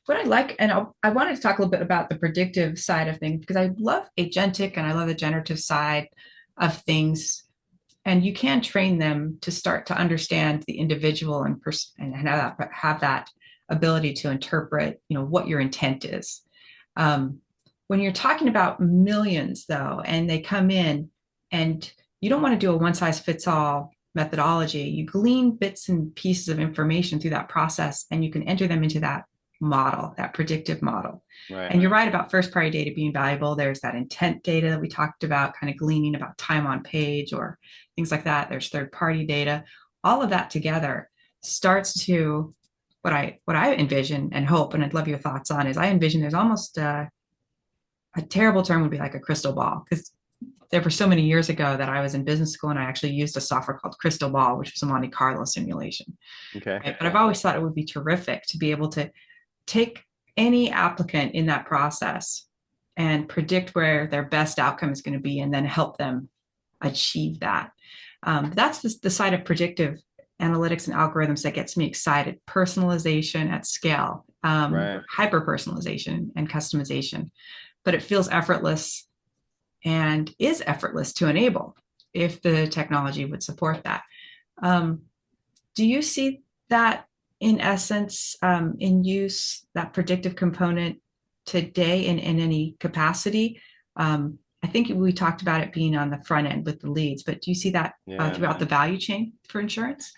what I like, and I wanted to talk a little bit about the predictive side of things because I love agentic and I love the generative side of things. And you can train them to start to understand the individual and have that ability to interpret, what your intent is. Um, when you're talking about millions, though, and they come in, and you don't want to do a one size fits all methodology, you glean bits and pieces of information through that process, and you can enter them into that model, that predictive model. Right. And you're right about first party data being valuable. There's that intent data that we talked about, kind of gleaning about time on page or things like that. There's third party data. All of that together starts to what I envision and hope, and I'd love your thoughts on is I envision there's almost a terrible term would be like a crystal ball because there were so many years ago that I was in business school and I actually used a software called Crystal Ball, which was a Monte Carlo simulation. Okay. Right? But I've always thought it would be terrific to be able to take any applicant in that process and predict where their best outcome is going to be and then help them achieve that. That's the side of predictive analytics and algorithms that gets me excited. Personalization at scale, Right. hyper personalization and customization, but it feels effortless and is effortless to enable if the technology would support that. Um, do you see that in essence in use, that predictive component today in any capacity? I think we talked about it being on the front end with the leads, but do you see that Yeah. throughout the value chain for insurance?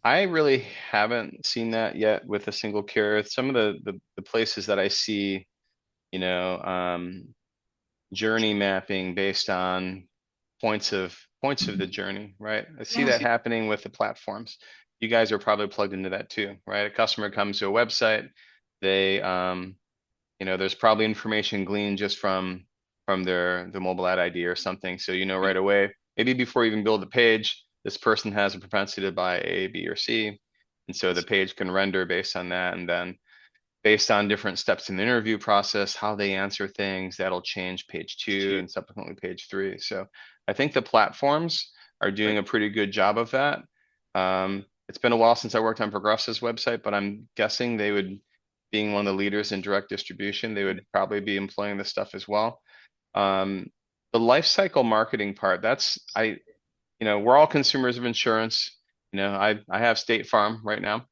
I really haven't seen that yet with a single carrier. Some of the places that I see, you know, journey mapping based on points of the journey, right? I see Yeah. that happening with the platforms. You guys are probably plugged into that too, right? A customer comes to a website, they there's probably information gleaned just from the mobile ad ID or something. So you know right away, maybe before you even build the page, this person has a propensity to buy A, B, or C. And so the page can render based on that. And then based on different steps in the interview process, how they answer things, that'll change page two and subsequently page three. So I think the platforms are doing a pretty good job of that. It's been a while since I worked on Progressive's website, but I'm guessing they would, being one of the leaders in direct distribution, they would probably be employing this stuff as well. Um, the life cycle marketing part, we're all consumers of insurance. I have State Farm right now,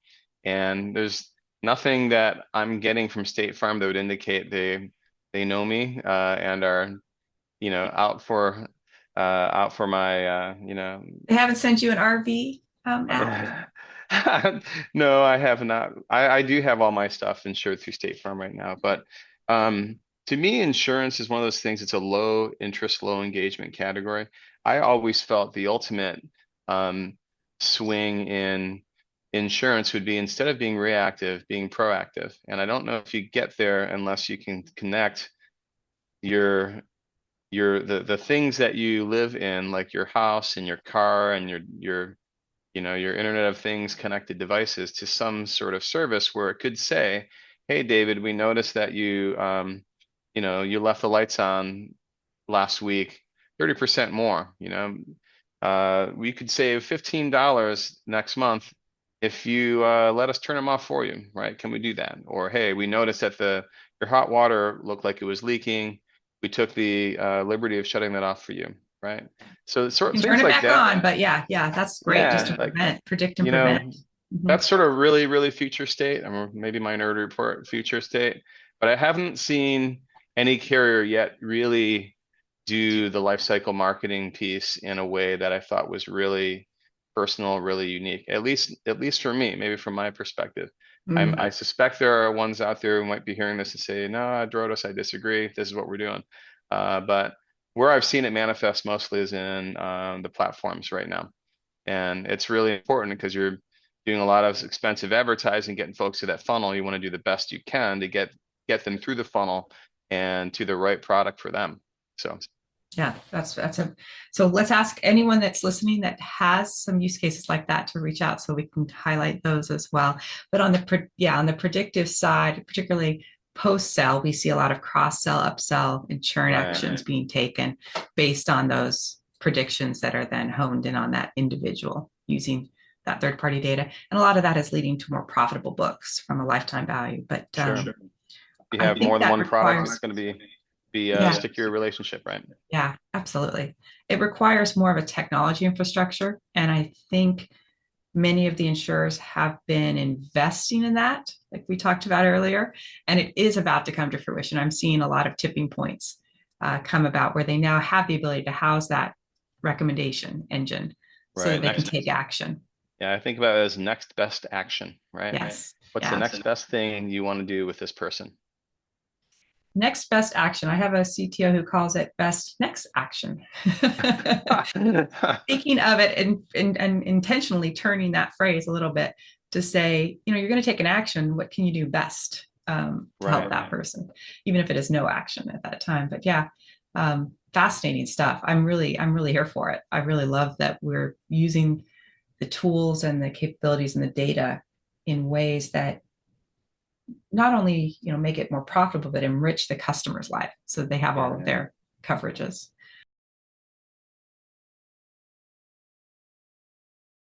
and there's nothing that I'm getting from State Farm that would indicate they know me and are, out for my They haven't sent you an RV ad? No, I have not. I do have all my stuff insured through State Farm right now, but to me, insurance is one of those things. It's a low interest, low engagement category. I always felt the ultimate um, swing in insurance would be, instead of being reactive, being proactive. And I don't know if you get there unless you can connect your the things that you live in, like your house and your car and your Internet of Things connected devices, to some sort of service where it could say, "Hey, David, we noticed that you left the lights on last week 30% more. We could save $15 next month if you let us turn them off for you, right? Can we do that? Or, hey, we noticed that your hot water looked like it was leaking. We took the liberty of shutting that off for you, right? So You sort of can turn things it like back that. on, but yeah, that's great just Yeah, to like predict and you prevent. know, Mhm. that's sort of really, really future state, or maybe Minority Report future state. But I haven't seen any carrier yet really do the life cycle marketing piece in a way that I thought was really personal, really unique. At least for me, maybe from my perspective. I Mhm. suspect there are ones out there who might be hearing this and say, "No, Drotos, I disagree. This is what we're doing." But where I've seen it manifest mostly is in the platforms right now. And it's really important because you're doing a lot of expensive advertising, getting folks to that funnel. You want to do the best you can to get them through the funnel and to the right product for them. So Yeah, that's a so let's ask anyone that's listening that has some use cases like that to reach out so we can highlight those as well. But on the predictive side, particularly post sell, we see a lot of cross sell, upsell, and churn right, actions being taken based on those predictions that are then honed in on that individual using that third party data. And a lot of that is leading to more profitable books from a lifetime value. But sure. you I have more think than that one product, requires, it's going to be a yeah, stickier relationship, right? yeah, absolutely. It requires more of a technology infrastructure. And I think many of the insurers have been investing in that, like we talked about earlier, and it is about to come to fruition. I'm seeing a lot of tipping points come about where they now have the ability to house that recommendation engine so that Right. they can Next, take action. yeah, I think about it as next best action, right? Yes. What's the Yeah. next best thing you want to do with this person? Next best action. I have a CTO who calls it best next action. Speaking of it and intentionally turning that phrase a little bit to say, you're going to take an action. What can you do best to help Right. that person, even if it is no action at that time? But yeah, fascinating stuff. I'm really here for it. I really love that we're using the tools and the capabilities and the data in ways that not only make it more profitable, but enrich the customer's life so that they have all of Yeah. their coverages.